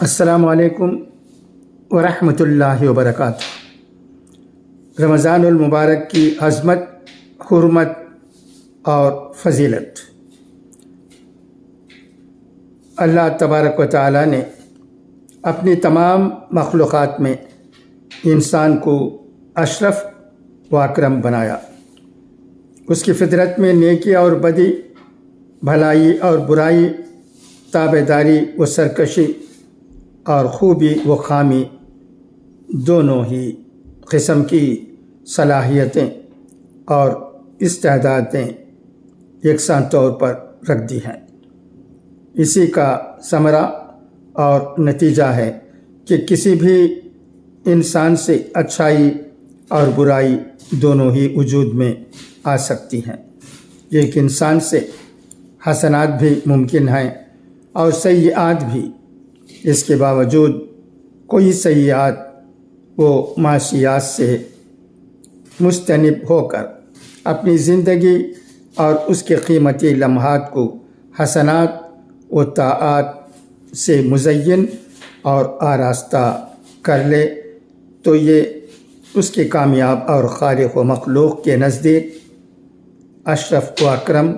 السلام علیکم ورحمۃ اللہ وبرکاتہ۔ رمضان المبارک کی عظمت، حرمت اور فضیلت۔ اللہ تبارک و تعالیٰ نے اپنی تمام مخلوقات میں انسان کو اشرف و اکرم بنایا۔ اس کی فطرت میں نیکی اور بدی، بھلائی اور برائی، تابعداری و سرکشی اور خوبی و خامی دونوں ہی قسم کی صلاحیتیں اور استعدادیں یکساں طور پر رکھ دی ہیں۔ اسی کا ثمرہ اور نتیجہ ہے کہ کسی بھی انسان سے اچھائی اور برائی دونوں ہی وجود میں آ سکتی ہیں۔ ایک انسان سے حسنات بھی ممکن ہیں اور سیئات بھی۔ اس کے باوجود کوئی سیئات و معصیات سے مجتنب ہو کر اپنی زندگی اور اس کے قیمتی لمحات کو حسنات و طاعات سے مزین اور آراستہ کر لے تو یہ اس کے کامیاب اور خالق و مخلوق کے نزدیک اشرف و اکرم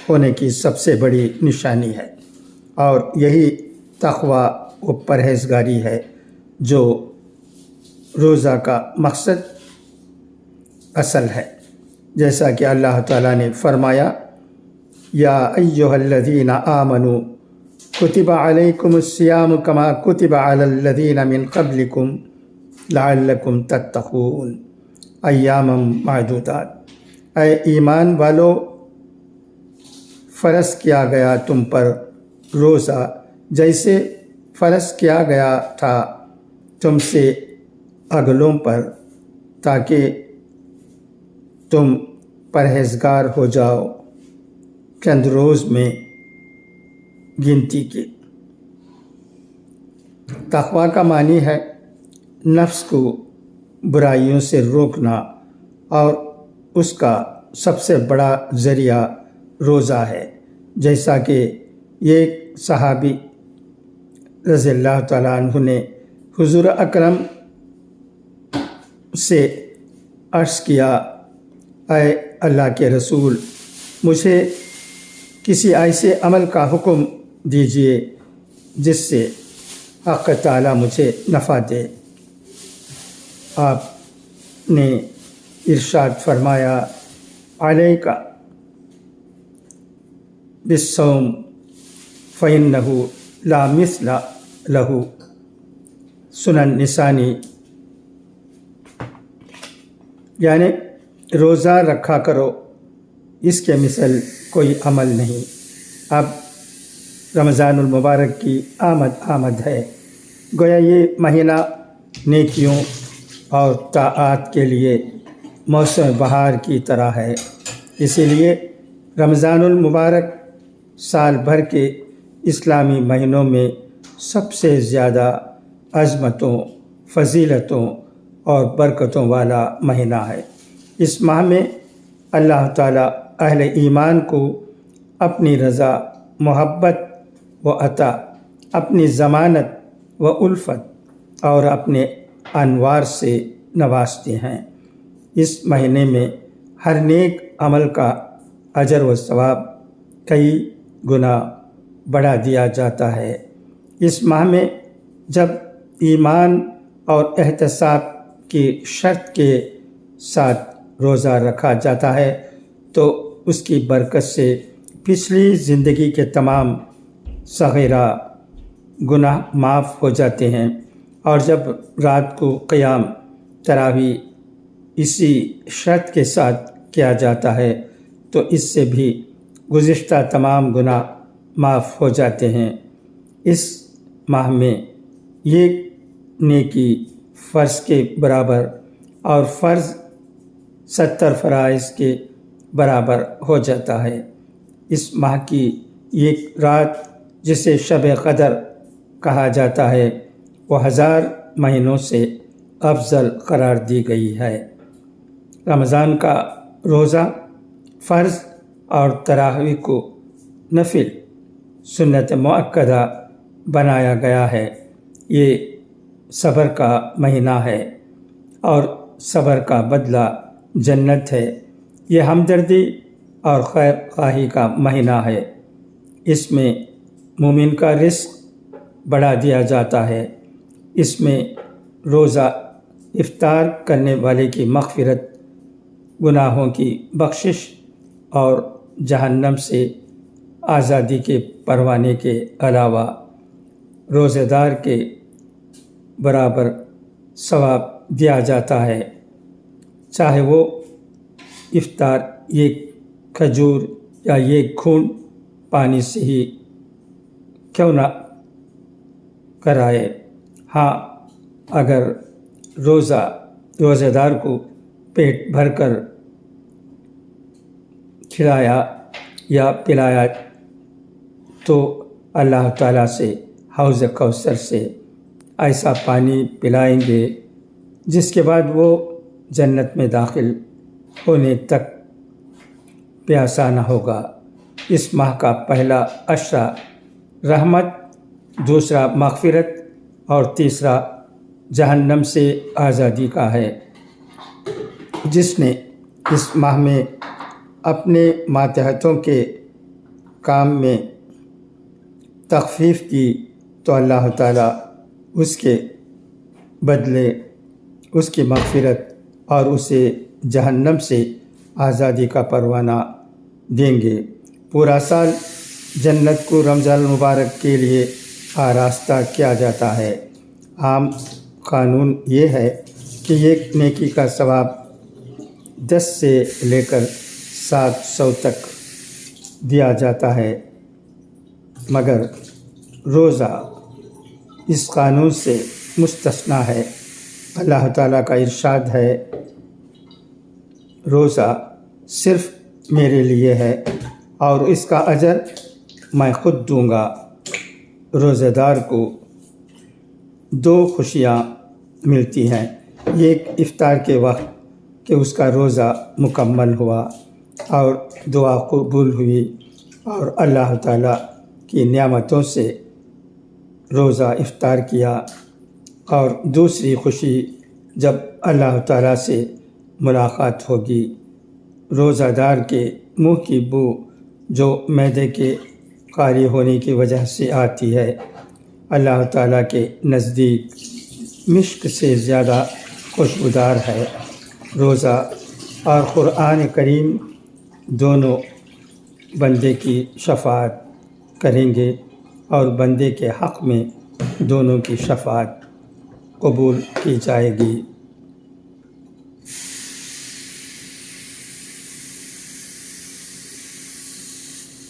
ہونے کی سب سے بڑی نشانی ہے، اور یہی تقویٰ و پرہیزگاری ہے جو روزہ کا مقصد اصل ہے۔ جیسا کہ اللہ تعالیٰ نے فرمایا، یا ایھا الذین آمنوا کتب علیکم الصیام کما کتب علی الذین من قبلکم لعلکم تتقون ایاما معدودات۔ اے ایمان والو، فرض کیا گیا تم پر روزہ جیسے فرض کیا گیا تھا تم سے اگلوں پر، تاکہ تم پرہیزگار ہو جاؤ چند روز میں گنتی کے۔ تقویٰ کا معنی ہے نفس کو برائیوں سے روکنا، اور اس کا سب سے بڑا ذریعہ روزہ ہے۔ جیسا کہ ایک صحابی رضی اللہ تعالیٰ عنہ نے حضور اکرم سے عرض کیا، اے اللہ کے رسول، مجھے کسی ایسے عمل کا حکم دیجیے جس سے حق تعالیٰ مجھے نفع دے۔ آپ نے ارشاد فرمایا، علیک بالصوم فإنہ لا مثل لہ، سنن نسائی۔ یعنی روزہ رکھا کرو، اس کے مثل کوئی عمل نہیں۔ اب رمضان المبارک کی آمد ہے، گویا یہ مہینہ نیکیوں اور طاعات کے لیے موسم بہار کی طرح ہے۔ اسی لیے رمضان المبارک سال بھر کے اسلامی مہینوں میں سب سے زیادہ عظمتوں، فضیلتوں اور برکتوں والا مہینہ ہے۔ اس ماہ میں اللہ تعالیٰ اہل ایمان کو اپنی رضا، محبت و عطا، اپنی ضمانت و الفت اور اپنے انوار سے نوازتے ہیں۔ اس مہینے میں ہر نیک عمل کا اجر و ثواب کئی گنا بڑھا دیا جاتا ہے۔ اس ماہ میں جب ایمان اور احتساب کی شرط کے ساتھ روزہ رکھا جاتا ہے تو اس کی برکت سے پچھلی زندگی کے تمام صغیرہ گناہ معاف ہو جاتے ہیں، اور جب رات کو قیام تراویح اسی شرط کے ساتھ کیا جاتا ہے تو اس سے بھی گزشتہ تمام گناہ معاف ہو جاتے ہیں۔ اس ماہ میں یہ نیکی فرض کے برابر اور فرض 70 فرائض کے برابر ہو جاتا ہے۔ اس ماہ کی ایک رات جسے شب قدر کہا جاتا ہے، وہ 1000 مہینوں سے افضل قرار دی گئی ہے۔ رمضان کا روزہ فرض اور تراویح کو نفل سنت مؤکدہ بنایا گیا ہے۔ یہ صبر کا مہینہ ہے اور صبر کا بدلہ جنت ہے۔ یہ ہمدردی اور خیر خواہی کا مہینہ ہے۔ اس میں مومن کا رزق بڑھا دیا جاتا ہے۔ اس میں روزہ افطار کرنے والے کی مغفرت، گناہوں کی بخشش اور جہنم سے آزادی کے پروانے کے علاوہ روزہ دار کے برابر ثواب دیا جاتا ہے، چاہے وہ افطار ایک کھجور یا ایک گھونٹ پانی سے ہی کیوں نہ کرائے۔ ہاں، اگر روزہ دار کو پیٹ بھر کر کھلایا یا پلایا تو اللہ تعالیٰ سے حوض کوثر سے ایسا پانی پلائیں گے جس کے بعد وہ جنت میں داخل ہونے تک پیاسا نہ ہوگا۔ اس ماہ کا پہلا عشرہ رحمت، دوسرا مغفرت اور تیسرا جہنم سے آزادی کا ہے۔ جس نے اس ماہ میں اپنے ماتحتوں کے کام میں تخفیف کی تو اللہ تعالیٰ اس کے بدلے اس کی مغفرت اور اسے جہنم سے آزادی کا پروانہ دیں گے۔ پورا سال جنت کو رمضان المبارک کے لیے آراستہ کیا جاتا ہے۔ عام قانون یہ ہے کہ ایک نیکی کا ثواب 10 سے لے کر 700 تک دیا جاتا ہے، مگر روزہ اس قانون سے مستثنیٰ ہے۔ اللہ تعالیٰ کا ارشاد ہے، روزہ صرف میرے لیے ہے اور اس کا اجر میں خود دوں گا۔ روزہ دار کو 2 خوشیاں ملتی ہیں، ایک افطار کے وقت کہ اس کا روزہ مکمل ہوا اور دعا قبول ہوئی اور اللہ تعالیٰ کی نعمتوں سے روزہ افطار کیا، اور دوسری خوشی جب اللہ تعالیٰ سے ملاقات ہوگی۔ روزہ دار کے منہ کی بو جو معدے کے قاری ہونے کی وجہ سے آتی ہے، اللہ تعالیٰ کے نزدیک مشک سے زیادہ خوشبودار ہے۔ روزہ اور قرآن کریم دونوں بندے کی شفاعت کریں گے اور بندے کے حق میں دونوں کی شفاعت قبول کی جائے گی۔